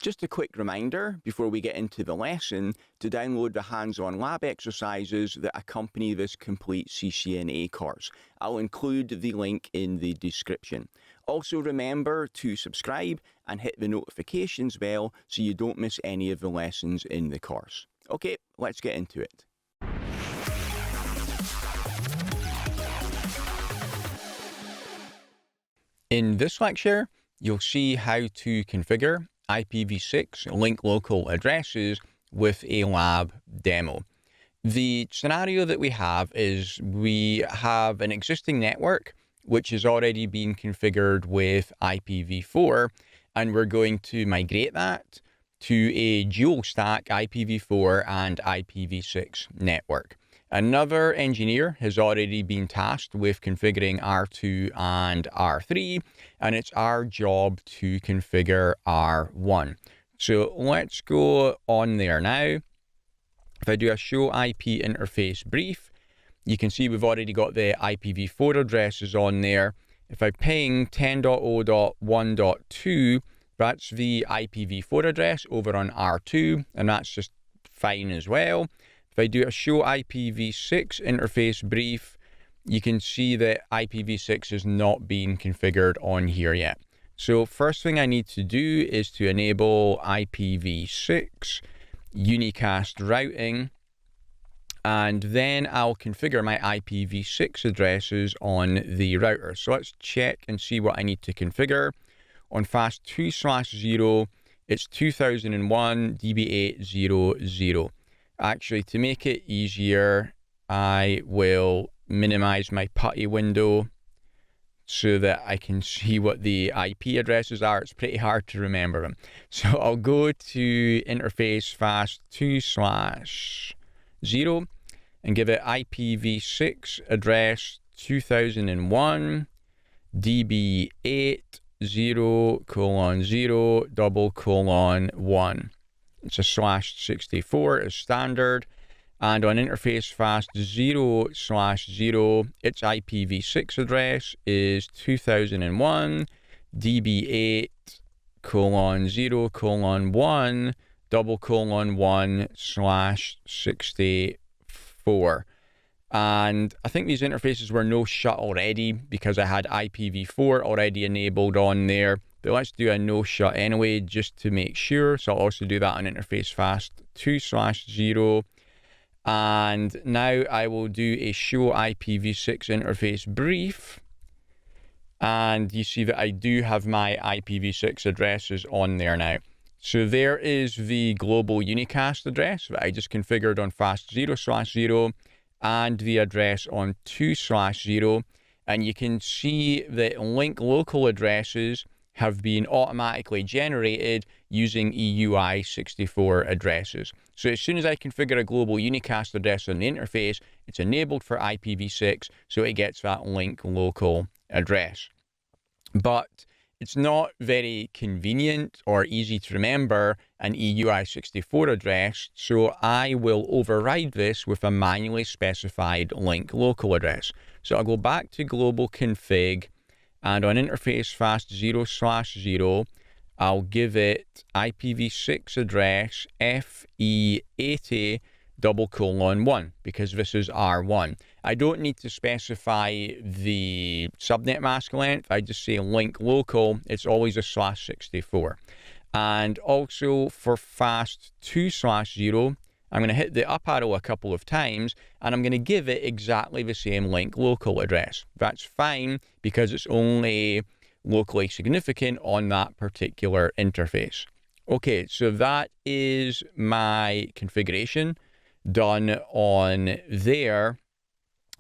Just a quick reminder before we get into the lesson to download the hands-on lab exercises that accompany this complete CCNA course. I'll include the link in the description. Also remember to subscribe and hit the notifications bell so you don't miss any of the lessons in the course. Okay, let's get into it. In this lecture, you'll see how to configure IPv6 link local addresses with a lab demo. The scenario that we have is we have an existing network which has already been configured with IPv4, and we're going to migrate that to a dual stack IPv4 and IPv6 network. Another engineer has already been tasked with configuring R2 and R3, and it's our job to configure R1. So let's go on there now. If I do a show IP interface brief, you can see we've already got the IPv4 addresses on there. If I ping 10.0.1.2, that's the IPv4 address over on R2, and that's just fine as well. If I do a show IPv6 interface brief, you can see that IPv6 is not being configured on here yet. So first thing I need to do is to enable IPv6 unicast routing, and then I'll configure my IPv6 addresses on the router. So let's check and see what I need to configure. On fast 2/0, it's 2001 db800. Actually, to make it easier, I will minimize my putty window so that I can see what the IP addresses are. It's pretty hard to remember them. So I'll go to interface fast 2/0 and give it IPv6 address 2001 db8:0:0:1. It's a /64 as standard, and on interface fast 0/0, its IPv6 address is 2001 db8:0:1:1/64. And I think these interfaces were no shut already because I had IPv4 already enabled on there. But let's do a no shut anyway, just to make sure. So I'll also do that on interface fast 2/0. And now I will do a show IPv6 interface brief. And you see that I do have my IPv6 addresses on there now. So there is the global unicast address that I just configured on fast 0/0 and the address on 2/0. And you can see that link local addresses have been automatically generated using EUI64 addresses. So as soon as I configure a global unicast address on the interface, it's enabled for IPv6, so it gets that link local address. But it's not very convenient or easy to remember an EUI64 address, so I will override this with a manually specified link local address. So I'll go back to global config, and on interface fast 0/0, I'll give it IPv6 address FE80:1 because this is R1. I don't need to specify the subnet mask length. I just say link local. It's always a /64. And also for fast 2/0, I'm going to hit the up arrow a couple of times, and I'm going to give it exactly the same link local address. That's fine because it's only locally significant on that particular interface. Okay, so that is my configuration done on there.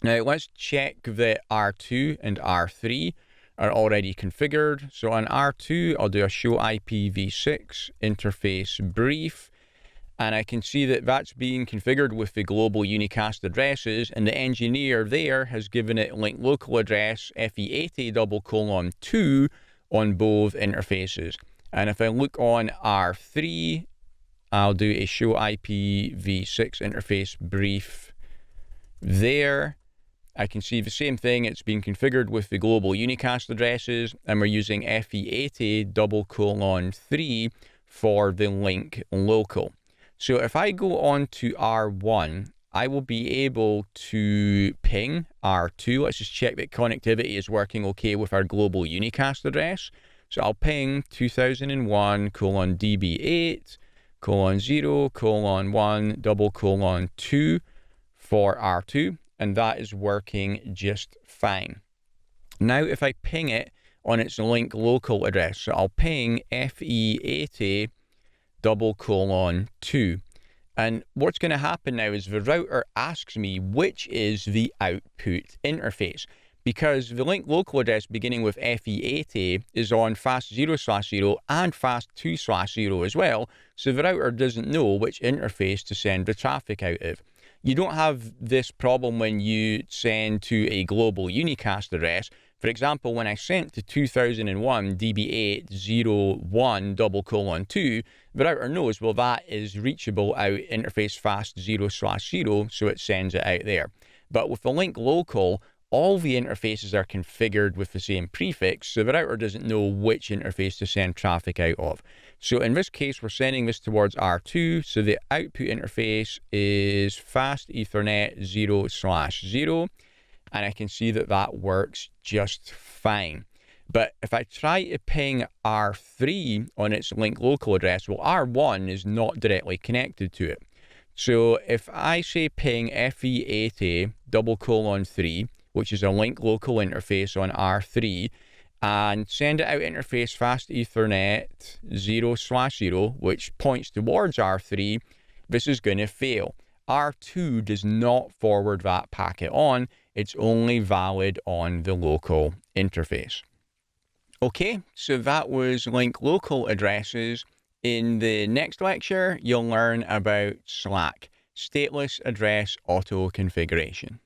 Now let's check that R2 and R3 are already configured. So on R2, I'll do a show IPv6 interface brief. And I can see that that's being configured with the global unicast addresses, and the engineer there has given it link local address FE80:2 on both interfaces. And if I look on R3, I'll do a show IPv6 interface brief there. I can see the same thing. It's been configured with the global unicast addresses, and we're using FE80:3 for the link local. So if I go on to R1, I will be able to ping R2. Let's just check that connectivity is working okay with our global unicast address. So I'll ping 2001:0:0:1:2 for R2, and that is working just fine. Now if I ping it on its link local address, so I'll ping FE80:2. And what's going to happen now is the router asks me which is the output interface, because the link local address beginning with FE80 is on fast0/0 and fast2/0 as well, so the router doesn't know which interface to send the traffic out of. You don't have this problem when you send to a global unicast address. For example, when I sent to 2001:DB8:01:2, the router knows, well, that is reachable out interface fast0/0, so it sends it out there. But with the link local, all the interfaces are configured with the same prefix, so the router doesn't know which interface to send traffic out of. So in this case, we're sending this towards R2, so the output interface is fast Ethernet 0/0, and I can see that that works just fine. But if I try to ping R3 on its link local address, well, R1 is not directly connected to it. So if I say ping FE80:3, which is a link local interface on R3, and send it out interface fast Ethernet 0/0, which points towards R3, this is going to fail. R2 does not forward that packet on, it's only valid on the local interface. Okay, so that was link local addresses. In the next lecture, you'll learn about SLAC, Stateless Address Auto Configuration.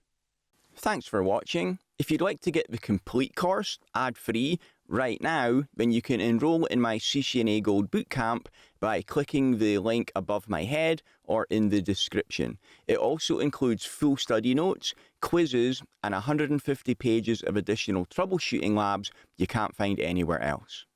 Thanks for watching. If you'd like to get the complete course ad-free right now, then you can enroll in my CCNA Gold Bootcamp by clicking the link above my head or in the description. It also includes full study notes, quizzes, and 150 pages of additional troubleshooting labs you can't find anywhere else.